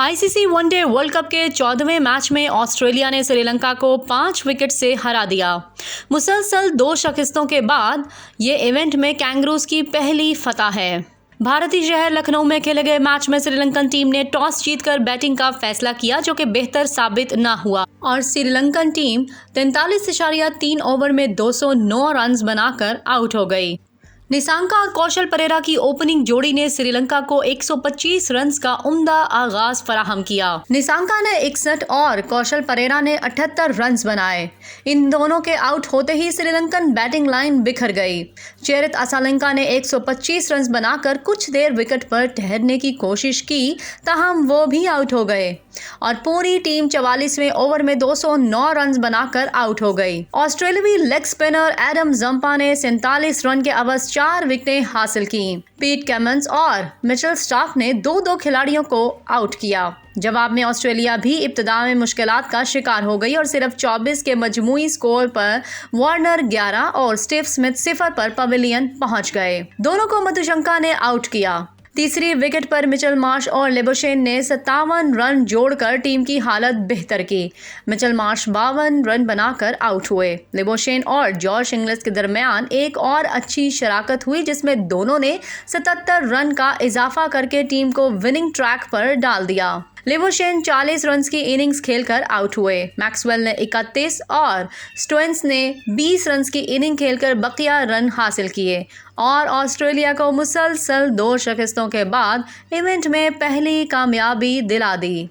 ICC one day world cup के 14वें match में Australia ने श्रीलंका को 5 विकेट से हरा दिया। मुसलसल 2 शिकस्तों के बाद ये इवेंट में कैंगरूज की पहली फतह है। भारतीय शहर लखनऊ में खेले गए मैच में श्रीलंकन टीम ने टॉस जीतकर बैटिंग का फैसला किया, जो कि बेहतर साबित न हुआ और श्रीलंकन टीम 43.3 ओवर में 209 रन बनाकर आउट हो गई। निसांका और कौशल परेरा की ओपनिंग जोड़ी ने श्रीलंका को 125 रन का उम्दा आगाज फराहम किया। निसांका ने 61 और कौशल परेरा ने 78 रन बनाए। इन दोनों के आउट होते ही श्रीलंकन बैटिंग लाइन बिखर गई। चेरित असालंका ने 125 रन बनाकर कुछ देर विकेट पर ठहरने की कोशिश की, ताहम वो भी आउट हो गए और पूरी टीम 44वें ओवर में 209 रन बनाकर आउट हो गई। ऑस्ट्रेलियावी लेग स्पिनर एडम जंपा ने 47 रन के अवध 4 विकेटें हासिल की। पीट कमिंस और मिचेल स्टार्क ने 2-2 खिलाड़ियों को आउट किया। जवाब में ऑस्ट्रेलिया भी इब्तिदा में मुश्किलात का शिकार हो गई और सिर्फ 24 के मजमूई स्कोर पर वार्नर 11 और स्टीव स्मिथ 0 पर पवेलियन पहुंच गए। दोनों को मधुशंका ने आउट किया। तीसरी विकेट पर मिचेल मार्श और लिबोशेन ने 57 रन जोड़कर टीम की हालत बेहतर की। मिचेल मार्श 52 रन बनाकर आउट हुए। लिबोशेन और जॉश इंग्लिश के दरमियान एक और अच्छी शराकत हुई, जिसमें दोनों ने 77 रन का इजाफा करके टीम को विनिंग ट्रैक पर डाल दिया। लिबोशेन 40 रन की इनिंग्स खेलकर आउट हुए। मैक्सवेल ने 31 और स्टोइन्स ने 20 रन की इनिंग खेलकर बकिया रन हासिल किए और ऑस्ट्रेलिया को मुसलसल 2 शिकस्तों के बाद इवेंट में पहली कामयाबी दिला दी।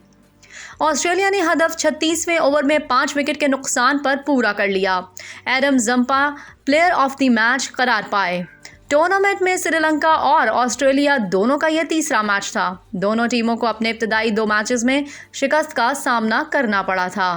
ऑस्ट्रेलिया ने हदफ 36वें ओवर में 5 विकेट के नुकसान पर पूरा कर लिया। Adam Zampa player of the match करार पाए। टूर्नामेंट में श्रीलंका और ऑस्ट्रेलिया दोनों का यह तीसरा मैच था। दोनों टीमों को अपने इब्तदाई 2 मैचेस में शिकस्त का सामना करना पड़ा था।